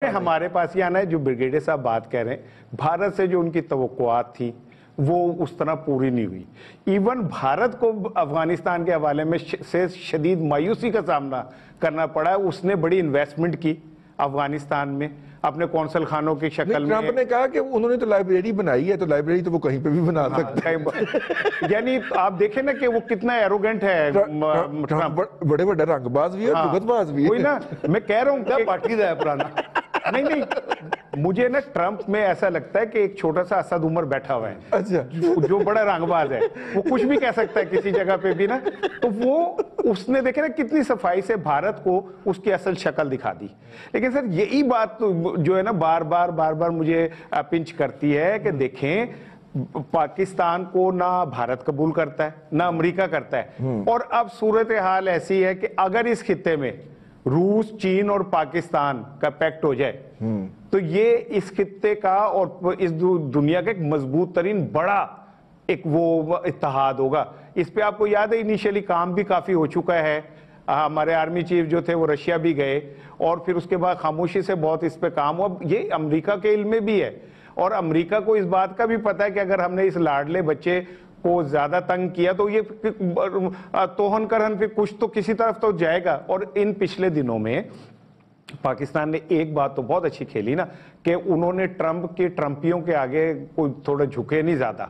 ہمارے پاس یہ آنا ہے جو بریگیڈیئر صاحب بات کہہ رہے ہیں، بھارت سے جو ان کی توقعات تھی وہ اس طرح پوری نہیں ہوئی. ایون بھارت کو افغانستان کے حوالے میں سے شدید مایوسی کا سامنا کرنا پڑا ہے. اس نے بڑی انویسٹمنٹ کی افغانستان میں اپنے کونسل خانوں کی شکل میں. ٹرمپ نے کہا کہ انہوں نے تو لائبریری بنائی ہے، تو لائبریری تو وہ کہیں پہ بھی بنا سکتے ہیں. یعنی آپ دیکھیں نا کہ وہ کتنا ایروگنٹ ہے. بڑے بڑے رنگ باز بھی ہے، بھگت باز بھی ہے. وہی نا میں کہہ رہا ہوں کیا پارٹی ہے پرانا. نہیں مجھے نا ٹرمپ میں ایسا لگتا ہے کہ ایک چھوٹا سا اسد عمر بیٹھا ہوا ہے. اچھا. جو بڑا رنگ باز ہے، وہ کچھ بھی کہہ سکتا ہے کسی جگہ پہ بھی نا. تو وہ اس نے دیکھے نا کتنی صفائی سے بھارت کو اس کی اصل شکل دکھا دی. لیکن سر یہی بات جو ہے نا بار بار مجھے پنچ کرتی ہے کہ دیکھیں پاکستان کو نہ بھارت قبول کرتا ہے نہ امریکہ کرتا ہے. اور اب صورتحال ایسی ہے کہ اگر اس خطے میں روس، چین اور پاکستان کا پیکٹ ہو جائے تو یہ اس خطے کا اور اس دنیا کا ایک مضبوط ترین بڑا ایک وہ اتحاد ہوگا. اس پہ آپ کو یاد ہے انیشیلی کام بھی کافی ہو چکا ہے. ہمارے آرمی چیف جو تھے وہ رشیا بھی گئے اور پھر اس کے بعد خاموشی سے بہت اس پہ کام ہوا. یہ امریکہ کے علم میں بھی ہے اور امریکہ کو اس بات کا بھی پتا ہے کہ اگر ہم نے اس لاڈلے بچے کو زیادہ تنگ کیا تو یہ توہن کرہن پھر کچھ تو کسی طرف تو جائے گا. اور ان پچھلے دنوں میں پاکستان نے ایک بات تو بہت اچھی کھیلی نا کہ انہوں نے ٹرمپ کے ٹرمپیوں کے آگے کوئی تھوڑا جھکے نہیں زیادہ.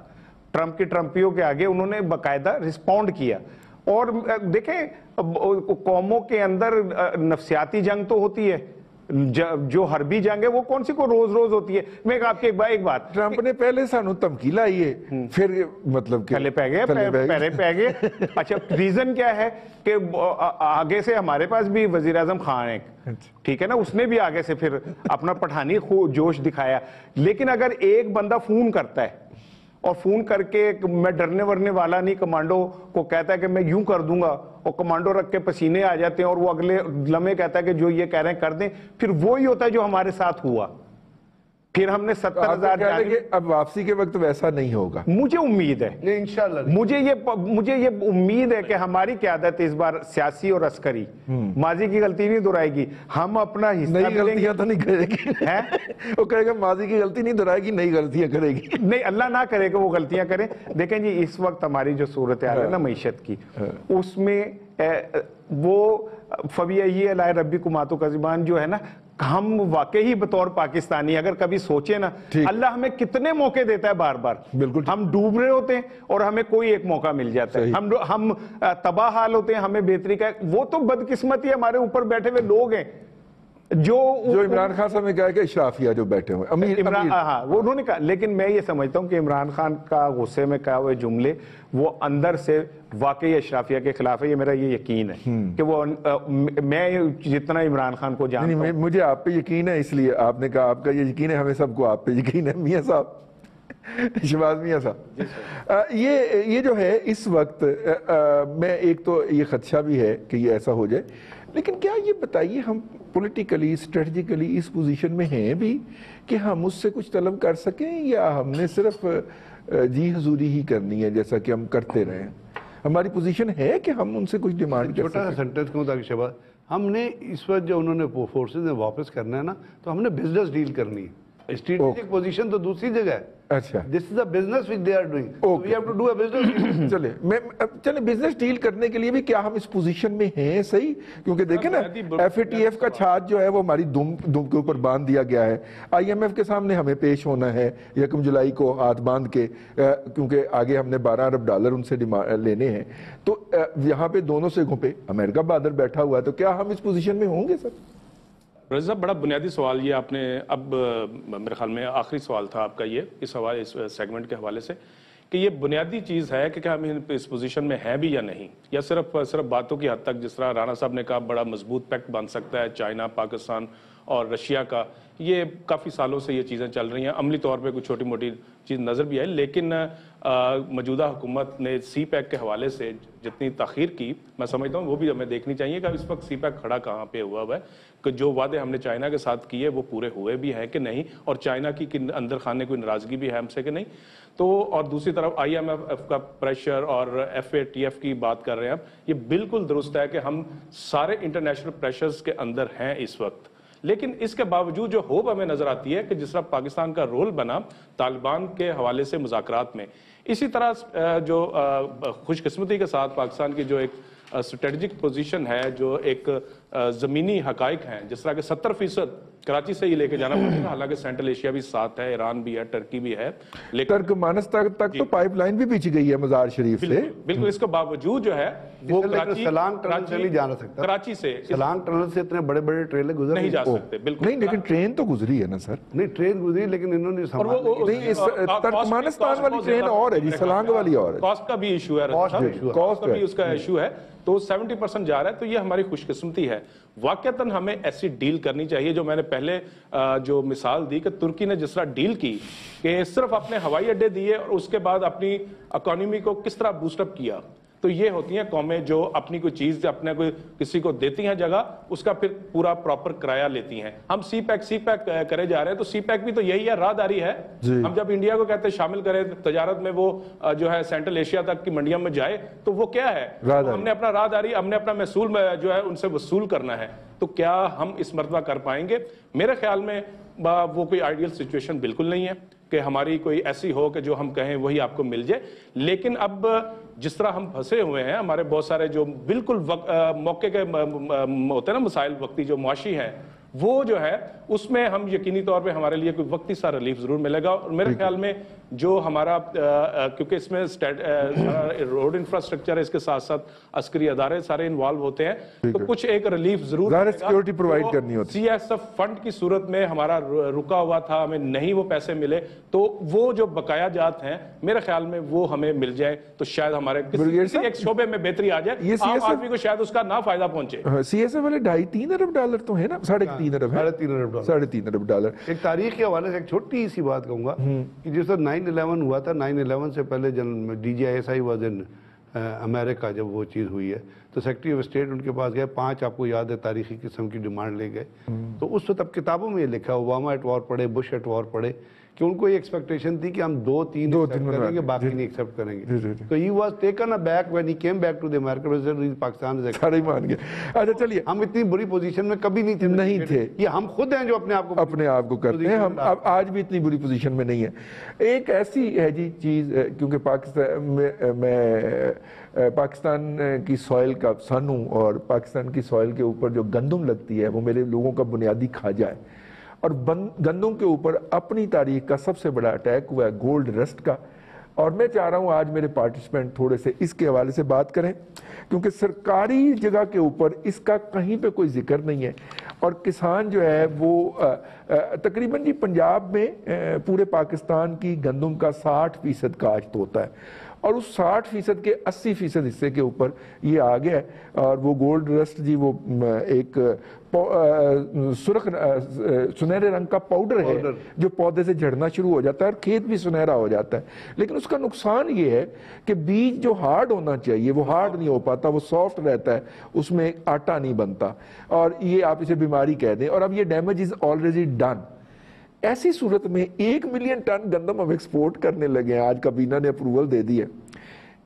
ٹرمپ کے ٹرمپیوں کے آگے انہوں نے باقاعدہ رسپونڈ کیا. اور دیکھیں قوموں کے اندر نفسیاتی جنگ تو ہوتی ہے، جو حربی جنگ ہے وہ کون سی کو روز ہوتی ہے. میں آپ کی ایک بات، ٹرمپ نے پہلے سانو دھمکی لائی ہے، پھر مطلب کہ پہلے پہ گئے. اچھا ریزن کیا ہے کہ آگے سے ہمارے پاس بھی وزیر اعظم خان ہے، ٹھیک ہے نا، اس نے بھی آگے سے پھر اپنا پٹھانی جوش دکھایا. لیکن اگر ایک بندہ فون کرتا ہے اور فون کر کے میں ڈرنے ورنے والا نہیں، کمانڈو کو کہتا ہے کہ میں یوں کر دوں گا اور کمانڈو رکھ کے پسینے آ جاتے ہیں اور وہ اگلے لمحے کہتا ہے کہ جو یہ کہہ رہے ہیں کر دیں، پھر وہی ہوتا ہے جو ہمارے ساتھ ہوا. پھر ہم نے 70,000 اب واپسی کے وقت ویسا نہیں ہوگا. مجھے امید ہے انشاءاللہ. مجھے یہ امید ہے کہ ہماری قیادت اس بار سیاسی اور عسکری ماضی کی غلطی نہیں دہرائے گی. ہم اپنا حصہ نئی غلطیاں تو نہیں کرے گی. وہ کہے گا ماضی کی غلطی نہیں دہرائے گی، نئی غلطیاں کرے گی. نہیں، اللہ نہ کرے کہ وہ غلطیاں کریں. دیکھیں جی اس وقت ہماری جو صورتحال ہے نا معیشت کی، اس میں وہ فَبِأَيِّ آلَاءِ رَبِّكُمَا تُكَذِّبَانِ جو ہے نا، ہم واقعی بطور پاکستانی اگر کبھی سوچیں نا، اللہ ہمیں کتنے موقع دیتا ہے بار بار. ہم ڈوب رہے ہوتے ہیں اور ہمیں کوئی ایک موقع مل جاتا ہے. ہم تباہ حال ہوتے ہیں، ہمیں بہتری کا. وہ تو بدقسمتی ہمارے اوپر بیٹھے ہوئے لوگ ہیں جو عمران خان صاحب نے کہا کہ اشرافیہ جو بیٹھے ہوئے ہاں وہ انہوں نے کہا. لیکن میں یہ سمجھتا ہوں کہ عمران خان کا غصے میں کہا ہوئے جملے وہ اندر سے واقعی اشرافیہ کے خلاف ہے. یہ میرا یہ یقین ہے کہ وہ میں جتنا عمران خان کو جانتا ہوں. مجھے آپ پہ یقین ہے، اس لیے آپ نے کہا آپ کا یہ یقین ہے، ہمیں سب کو آپ پہ یقین ہے. میاں صاحب، شہباز میاں صاحب، یہ جو ہے اس وقت میں ایک تو یہ خدشہ بھی ہے کہ یہ ایسا ہو جائے. لیکن کیا یہ بتائیے ہم پولیٹیکلی اسٹریٹجیکلی اس پوزیشن میں ہیں بھی کہ ہم اس سے کچھ طلب کر سکیں، یا ہم نے صرف جی حضوری ہی کرنی ہے جیسا کہ ہم کرتے رہے ہیں؟ ہماری پوزیشن ہے کہ ہم ان سے کچھ ڈیمانڈ کر سکیں؟ چھوٹا سا سنٹنس کہوں تاکہ شہباز، ہم نے اس وقت جو انہوں نے فورسز نے واپس کرنا ہے نا، تو ہم نے بزنس ڈیل کرنی ہے. اسٹریٹجک پوزیشن تو دوسری جگہ ہے. اچھا، this is a business which they are doing. So we have to do a business. چلیں بزنس ڈیل کرنے کے لیے بھی کیا ہم اس پوزیشن میں ہیں صحیح؟ کیونکہ دیکھیں نا ایف اے ٹی ایف کا چھاچ جو ہے وہ ہماری دم کے اوپر باندھ دیا گیا ہے. آئی ایم ایف کے سامنے ہمیں پیش ہونا ہے 1 جولائی کو ہاتھ باندھ کے، کیونکہ آگے ہم نے $12 ارب ان سے لینے ہیں. تو یہاں پہ دونوں سیگوں پہ امریکہ بہادر بیٹھا ہوا ہے، تو کیا ہم اس پوزیشن میں ہوں گے سر؟ رضا صاحب، بڑا بنیادی سوال یہ آپ نے، اب میرے خیال میں آخری سوال تھا آپ کا یہ اس سیگمنٹ کے حوالے سے، کہ یہ بنیادی چیز ہے کہ ہم اس پوزیشن میں ہیں بھی یا نہیں، یا صرف باتوں کی حد تک، جس طرح رانا صاحب نے کہا بڑا مضبوط پیکٹ بن سکتا ہے چائنا، پاکستان اور رشیا کا. یہ کافی سالوں سے یہ چیزیں چل رہی ہیں، عملی طور پہ کچھ چھوٹی موٹی چیز نظر بھی آئی. لیکن موجودہ حکومت نے سی پیک کے حوالے سے جتنی تاخیر کی، میں سمجھتا ہوں وہ بھی ہمیں دیکھنی چاہیے کہ اس وقت سی پیک کھڑا کہاں پہ ہوا ہے، کہ جو وعدے ہم نے چائنا کے ساتھ کیے وہ پورے ہوئے بھی ہیں کہ نہیں، اور چائنا کی اندر خانے کوئی ناراضگی بھی ہے ہم سے کہ نہیں. تو اور دوسری طرف آئی ایم ایف کا پریشر اور ایف اے ٹی ایف کی بات کر رہے ہیں آپ، یہ بالکل درست ہے کہ ہم سارے انٹرنیشنل پریشرز کے اندر ہیں اس وقت. لیکن اس کے باوجود جو ہوپ ہمیں نظر آتی ہے کہ جس طرح پاکستان کا رول بنا طالبان کے حوالے سے مذاکرات میں، اسی طرح جو خوش قسمتی کے ساتھ پاکستان کی جو ایک اسٹریٹجک پوزیشن ہے، جو ایک زمینی حقائق ہیں، جس طرح کہ 70% کراچی سے ہی لے کے جانا پڑے گا، حالانکہ سینٹرل ایشیا بھی ساتھ ہے، ایران بھی ہے، ترکی بھی ہے، لیکن ترکمانس تک تو پائپ لائن بھی پیچھے گئی ہے مزار شریف سے. بالکل اس کے باوجود جو ہے وہ سلانگ ٹنل سے نہیں جانا سکتا، کراچی سے سلانگ ٹنل سے اتنے بڑے بڑے ٹریلر گزر نہیں جا سکتے. بالکل نہیں، لیکن ٹرین تو گزری ہے نا سر. نہیں، ٹرین گزری لیکن انہوں نے نہیں، ترکمانستان والی ٹرین اور ہے جی، سلانگ والی اور ہے. کاسٹ کا بھی ایشو ہے، کاسٹ کا بھی اس کا ایشو ہے، تو 70% جا رہا ہے. تو یہ ہماری خوش قسمتی ہے. واقعتاً ہمیں ایسی ڈیل کرنی چاہیے جو میں نے پہلے جو مثال دی کہ ترکی نے جس طرح ڈیل کی کہ صرف اپنے ہوائی اڈے دیے اور اس کے بعد اپنی اکانومی کو کس طرح بوسٹ اپ کیا. تو یہ ہوتی ہیں قومیں جو اپنی کوئی چیز اپنے کوئی کسی کو دیتی ہیں جگہ، اس کا پھر پورا پراپر کرایہ لیتی ہیں. ہم سی پیک کرے جا رہے ہیں، تو سی پیک بھی تو یہی ہے، راہداری ہے. ہم جب انڈیا کو کہتے ہیں شامل کریں تجارت میں، وہ جو ہے سینٹرل ایشیا تک کی منڈیوں میں جائے، تو وہ کیا ہے؟ ہم نے اپنا راہداری، ہم نے اپنا محصول جو ہے ان سے وصول کرنا ہے. تو کیا ہم اس مرتبہ کر پائیں گے؟ میرے خیال میں وہ کوئی آئیڈیل سچویشن بالکل نہیں ہے کہ ہماری کوئی ایسی ہو کہ جو ہم کہیں وہی آپ کو مل جائے. لیکن اب جس طرح ہم پھنسے ہوئے ہیں، ہمارے بہت سارے جو بالکل موقع کے ہوتے ہیں نا مسائل، وقتی جو معاشی ہیں، وہ جو ہے اس میں ہم یقینی طور پہ ہمارے لیے کوئی وقتی سا ریلیف ضرور ملے گا. اور میرے خیال میں جو ہمارا کیونکہ اس میں روڈ انفراسٹرکچر ہے، اس کے ساتھ ساتھ عسکری ادارے سارے انوالو ہوتے ہیں، تو کچھ ایک ریلیف ضرور سیکورٹی پرووائڈ کرنی ہوتی. سی ایس ایف فنڈ کی صورت میں ہمارا رکا ہوا تھا، ہمیں نہیں وہ پیسے ملے، تو وہ جو بقایا جات ہیں میرے خیال میں وہ ہمیں مل جائے تو شاید ہمارے کسی ایک شعبے میں بہتری آ جائے، عام آدمی کو شاید اس کا نہ فائدہ پہنچے. سی ایس ایف والے 2.5-3 ارب ڈالر تو ہے نا، 3.5 ارب ہے، 3.5 ارب ڈالر. ایک تاریخ کے حوالے سے ایک چھوٹی سی بات کہوں گا کہ جس وقت 9/11 ہوا تھا، 9/11 سے پہلے D G I S I was in America, جب وہ چیز ہوئی ہے تو سیکرٹری آف اسٹیٹ ان کے پاس گئے، 5 آپ کو یاد ہے تاریخی قسم کی ڈیمانڈ لے گئے. تو اس وقت اب کتابوں میں یہ لکھا، اوباما ایٹ وار پڑھے، بش ایٹ وار پڑھے، کہ ان کو یہ ایکسپیکٹیشن تھی کہ ہم 2-3 کریں گے، باقی نہیں ایکسیپٹ کریں گے. تو he was taken back when he came back to the America, Pakistan سے سارے مان گئے. اچھا چلیے، ہم اتنی بری پوزیشن میں کبھی نہیں تھے. یہ ہم خود ہیں جو اپنے آپ کو کرتے ہیں. ہم آج بھی اتنی بری پوزیشن میں نہیں ہیں. ایک ایسی ہے جی چیز، کیونکہ میں پاکستان کی سوائل کا سن ہوں، اور پاکستان کی سوائل کے اوپر جو گندم لگتی ہے وہ میرے لوگوں کا بنیادی کھاجا ہے. اور گندم کے اوپر اپنی تاریخ کا سب سے بڑا اٹیک ہوا ہے گولڈ رسٹ کا. اور میں چاہ رہا ہوں آج میرے پارٹیسپینٹ تھوڑے سے اس کے حوالے سے بات کریں، کیونکہ سرکاری جگہ کے اوپر اس کا کہیں پہ کوئی ذکر نہیں ہے. اور کسان جو ہے وہ تقریباً جی پنجاب میں پورے پاکستان کی گندم کا 60% کاشت ہوتا ہے، اور اس 60% کے 80% حصے کے اوپر یہ آ گیا ہے. اور وہ گولڈ رسٹ جی وہ ایک سنہرے رنگ کا پاؤڈر ہے جو پودے سے جھڑنا شروع ہو جاتا ہے اور کھیت بھی سنہرا ہو جاتا ہے. لیکن اس کا نقصان یہ ہے کہ بیج جو ہارڈ ہونا چاہیے وہ ہارڈ نہیں ہو پاتا، وہ سافٹ رہتا ہے، اس میں آٹا نہیں بنتا، اور یہ آپ اسے بیماری کہہ دیں. اور اب یہ ڈیمیج از آلریڈی ڈن. ایسی صورت میں 1 ملین ٹن گندم ہم ایکسپورٹ کرنے لگے ہیں، آج کابینہ نے اپروول دے دی ہے.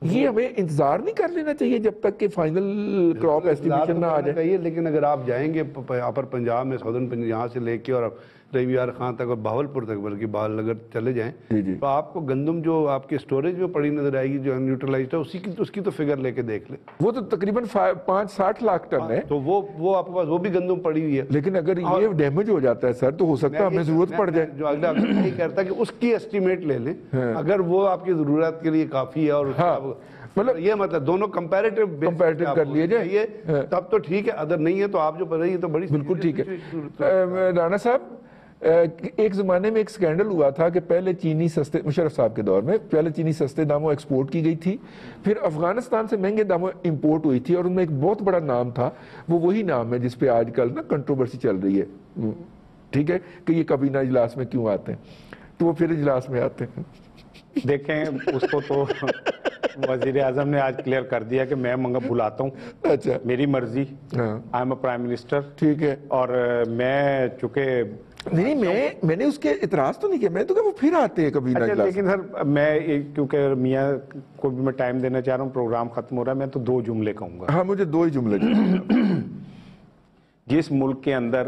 یہ ہمیں انتظار نہیں کر لینا چاہیے جب تک کہ فائنل کراپ ایسٹیمیشن نہ آ جائے؟ لیکن اگر آپ جائیں گے اپر پنجاب میں، ساؤدرن پنجاب، یہاں سے لے کے اور ریویار خان تک اور بہاولپور تک، بلکہ بال اگر چلے جائیں تو آپ کو گندم جو آپ کے سٹوریج میں پڑی نظر آئے گی جو نیوٹرلائزڈ ہے، اس کی تو فگر لے کے دیکھ لیں. وہ تو تقریباً 5-60 لاکھ ٹن ہے. تو وہ آپ کے پاس وہ بھی گندم پڑی ہوئی ہے. لیکن اگر یہ ڈیمیج ہو جاتا ہے سر تو ہو سکتا ہے ہمیں ضرورت پڑ جائے. جو اگلا یہ کہتا ہے کہ اس کی ایسٹیمیٹ لے لیں، اگر وہ آپ کی ضرورت کے لیے کافی ہے، اور مطلب یہ مطلب دونوں کمپیریٹیو کر لیے جائے تب تو ٹھیک ہے. اگر نہیں ہے تو آپ جو پڑھ رہی ہے تو بڑی بالکل ٹھیک ہے. رانا صاحب، ایک زمانے میں ایک سکینڈل ہوا تھا کہ پہلے چینی سستے، مشرف صاحب کے دور میں پہلے چینی سستے داموں ایکسپورٹ کی گئی تھی، پھر افغانستان سے مہنگے داموں امپورٹ ہوئی تھی، اور ان میں ایک بہت بڑا نام تھا، وہ وہی نام ہے جس پہ آج کل نا کنٹروورسی چل رہی ہے. ٹھیک ہے کہ یہ کابینہ اجلاس میں کیوں آتے ہیں، تو وہ پھر اجلاس میں آتے ہیں. دیکھیں اس کو تو وزیر اعظم نے آج کلیئر کر دیا کہ میں بلاتا ہوں. اچھا، میری مرضی، I am a prime minister. ٹھیک ہے. اور میں چونکہ نہیں، میں نے اس کے اعتراض تو نہیں کیا، میں تو کہ وہ پھر آتے ہیں کبھی نہ. لیکن سر میں کیونکہ میاں کو بھی میں ٹائم دینا چاہ رہا ہوں، پروگرام ختم ہو رہا ہے، میں تو 2 جملے کہوں گا. ہاں، مجھے 2 ہی جملے. جس ملک کے اندر